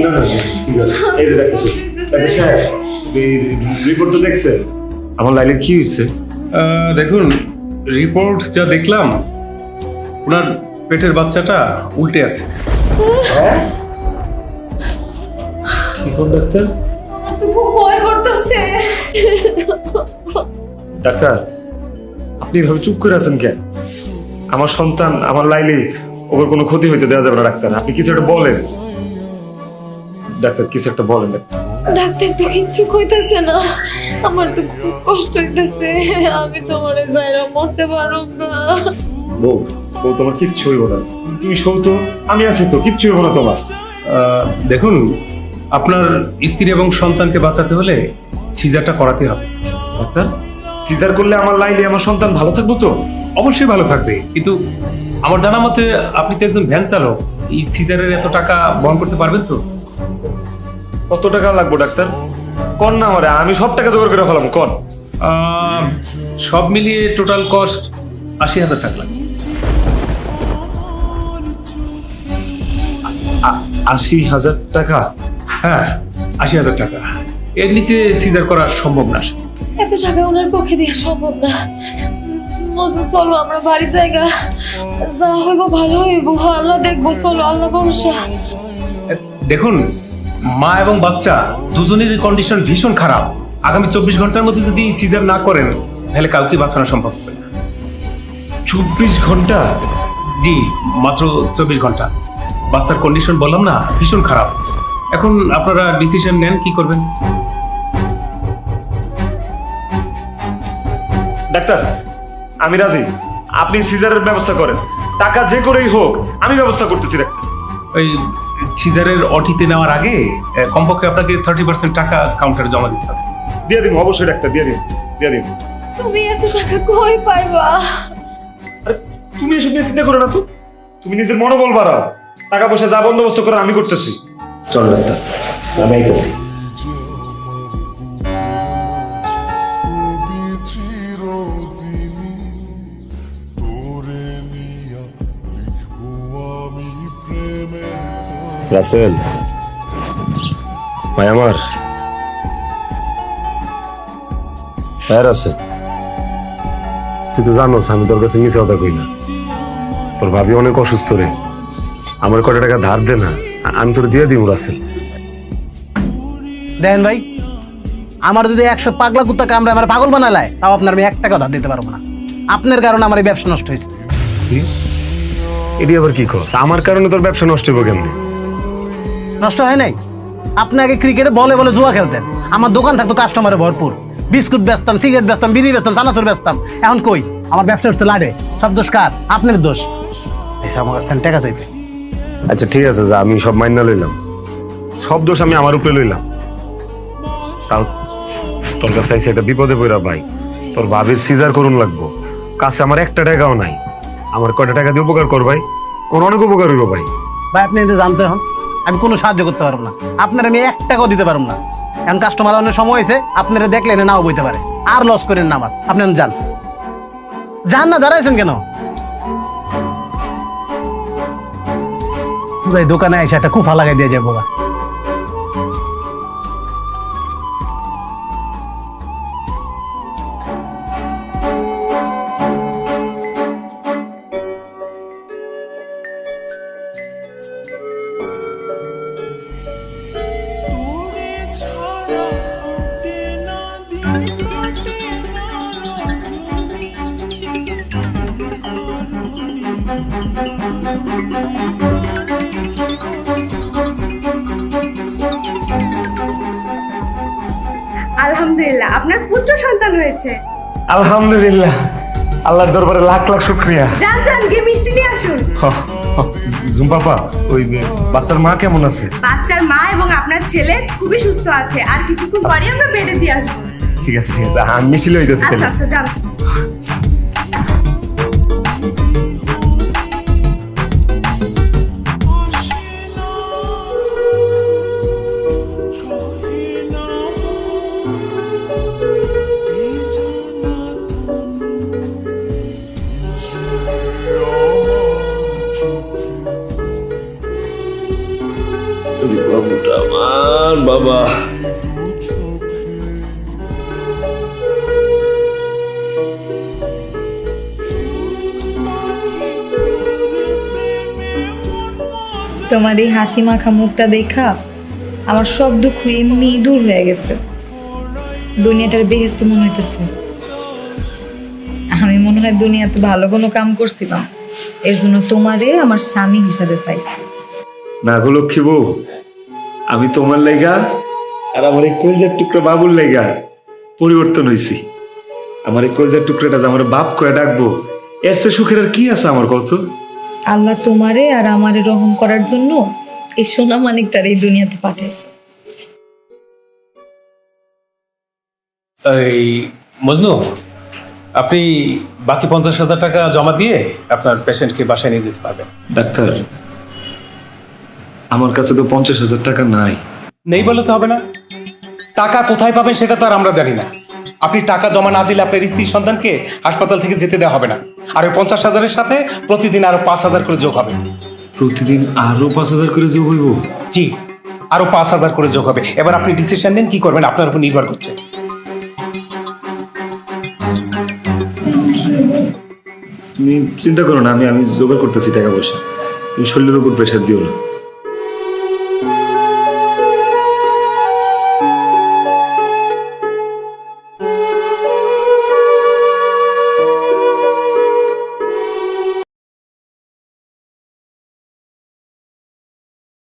না না ঠিক আছে এই যে ডাক্তার সাহেব রিপোর্টটা দেখছেন আমার লাইলের কি হয়েছে? দেখুন, রিপোর্ট যা দেখলাম, ওনার পেটের বাচ্চাটা উল্টে আছে। কি কোন ডাক্তার? আমার তো খুব ভয় করতেছে। ডাক্তার আপনি এভাবে চুপ করে আছেন কেন? আমার সন্তান আমার লাইলি ওর কোনো ক্ষতি হইতে দেওয়া যাবে না ডাক্তার, আপনি কিছু একটা বলেন। ডাক্তার কিছু একটা বলেন। ডাক্তার তো কিচ্ছু কইতাছে না, আমার তো খুব কষ্ট হইতেছে। আমি তোমারে যাইরা মরতে পারব না। বউ বউ তোমার কিচ্ছু হইব না, তুমি শোও তো, আমি আছি তো, কিচ্ছু হইব না তোমার। দেখুন, আপনার স্ত্রী এবং সন্তানকে বাঁচাতে হলে সিজারটা করাতে হবে। ডাক্তার সিজার করলে আমার লাইলি আমার সন্তান ভালো থাকবো তো? অবশ্যই ভালো থাকবে, কিন্তু আমার জানা মতে আপনি তো একজন ভ্যান চালক, এই সিজারের এত টাকা বহন করতে পারবেন তো? কত টাকা লাগবে ডাক্তার? কন না আমারে, আমি সব টাকা জোগাড় করে ফেলাম, কন। সব মিলিয়ে টোটাল কস্ট ৮০,০০০ টাকা লাগবে। ৮০,০০০ টাকা? হ্যাঁ, ৮০,০০০ টাকা। এর নিচে সিজার করা সম্ভব না। এত টাকা ওনার পক্ষে দেওয়া সম্ভব না। মজু চলো আমরা বাড়ির জায়গা, যা হইব ভালো হইব, আল্লাহ দেখবো, চলো আল্লাহ ভরসা। দেখুন, মা এবং বাচ্চা দুজনেরই কন্ডিশন ভীষণ খারাপ। আগামী ২৪ ঘন্টার মধ্যে যদি সিজার না করেন তাহলে কাউকে বাঁচানো সম্ভব হবে না। ২৪ ঘন্টা? জি, মাত্র ২৪ ঘন্টা। বাচ্চার কন্ডিশন বললাম না, ভীষণ খারাপ। এখন আপনারা ডিসিশন নেন কি করবেন। ডাক্তার আমি রাজি, আপনি সিজারের ব্যবস্থা করেন, টাকা যে করেই হোক আমি ব্যবস্থা করতেছি ডাক্তার। ওই সিজারের অটিতে নেওয়ার আগে কমপক্ষে আপনাকে 30% টাকা কাউন্টারে জমা দিতে হবে। দিয়ে দিন অবশ্যই ডাক্তার, দিয়ে দিন দিয়ে দিন। তুমি এত টাকা কই পাইবা? আরে তুমি এসব নিয়ে চিন্তা করো না তো, তুমি নিজের মনোবল বাড়াও, টাকা পয়সা যা বন্দোবস্ত করো আমি করতেছি। চল ডাক্তার আমি আইতেছি। রাসেল ভাই আমার, হ্যাঁ রাসেল তুই তো জানোস আমি তোর কাছে মিশে কথা কই না। তোর ভাবি অনেক অসুস্থ রে, আমার কত টাকা ধার দে না, আমি তোর দিয়ে দিব রাসেল। দেখেন ভাই, আমার যদি ১০০ পাগলা কুত্তা কামড়ে আমার পাগল বানালায়, তাও আপনার আমি ১ টাকা ধার দিতে পারবো না। আপনার কারণে আমার এই ব্যবসা নষ্ট হয়েছে। এটি আবার কি কস? আমার কারণে তোর ব্যবসা নষ্ট হইব কেমন? নষ্ট হয় নাই? আপনি আগে ক্রিকেটে বলে বলে জুয়া খেলতেন, আমার দোকান থাকতো কাস্টমারে ভরপুর, বিস্কুট বেচতাম, সিগারেট বেচতাম, বিড়ি বেচতাম, চানাচুর বেচতাম। এখন কই? আমার ব্যবসা হচ্ছে লাডে। সব দোষ কার? আপনার দোষ। এসে আমার কাছে টাকা চাইতে। আচ্ছা ঠিক আছে, যা আমি সব মাইনা লইলাম, সব দোষ আমি আমার উপরে লইলাম। তাও তোর কাছে আইসে একটা বিপদে পড়া ভাই, তোর ভাবির সিজার করুন লাগবো, কাছে আমার ১ টাকাও নাই। আমার কয়টা টাকা দিয়ে উপকার কর ভাই, ওর অনেক উপকার হইব ভাই। ভাই আপনি এটা জানতে হন, আমি কোনো সাহায্য করতে পারবো না। আপনার আমি ১ টাকাও দিতে পারবো না। এখন কাস্টমার অনেক সময় হয়েছে, আপনারা দেখলে এনে নাও বইতে পারে। আর লস করেন না আমার। আপনি এখন যান। যান না, দাঁড়াইছেন কেন? ভাই দোকানে এসে একটা কুফা লাগাই দিয়ে যাবো। আলহামদুলিল্লাহ, আপনার পুত্র সন্তান হয়েছে। আলহামদুলিল্লাহ, আল্লাহর দরবারে লাখ লাখ শুকরিয়া। যান যান, গিয়ে মিষ্টি নিয়ে আসুন। জুম্পাপা, ওই বাচ্চার মা কেমন আছে? বাচ্চার মা এবং আপনার ছেলে খুবই সুস্থ আছে, আর কিছুক্ষণ পরে আমরা বেডে দিয়ে আসবো। ঠিক আছে ঠিক আছে, আমি মিষ্টি লইতেছি আচ্ছা তাহলে। আচ্ছা, যান। বাবুটা আমার বাবা। তোমার এই হাসি মাখা মুখটা দেখা আমার সব দুঃখ এমনি দূর হয়ে গেছে। দুনিয়াটার বেহেস্ত মনে হইতেছে। আমি মনে হয় দুনিয়াতে ভালো কোনো কাম করছিলাম, এর জন্য তোমারে আমার স্বামী হিসাবে পাইছি। না গো লক্ষ্মী বউ, আমি তোমার লেগা আর আমার এই কলজার টুকরা বাবুর লেগা পরিবর্তন হয়েছি। আমার এই কলজার টুকরাটা যে আমার বাপ কয়ে ডাকবো, এর চেয়ে সুখের আর কি আছে আমার কত? আল্লাহ তোমারে আর আমারে রহম করার জন্য এই সোনা মানিকটার এই দুনিয়াতে পাঠাইছে। এই মজনু, আপনি বাকি 50,000 টাকা জমা দিয়ে আপনার পেশেন্টকে বাসায় নিয়ে যেতে পারবেন। ডাক্তার, আমার কাছে তো 50,000 টাকা নাই। নেই বলে তো হবে না। টাকা কোথায় পাবেন সেটা তো আর আমরা জানি না। আপনি টাকা জমা না দিলে আপনার স্ত্রী সন্তানকে হাসপাতাল থেকে যেতে দেওয়া হবে না। আর ওই 50,000-এর সাথে প্রতিদিন আরো 5,000 করে যোগ হবে। প্রতিদিন আরো 5,000 করে যোগ হইব? জি, আরো 5,000 করে যোগ হবে। এবার আপনি ডিসিশন নেন কি করবেন, আপনার উপর নির্ভর করছে। তুমি চিন্তা করো না, আমি জোগাড় করতেছি টাকা পয়সা। তুমি শরীরের উপর প্রেশার দিও না।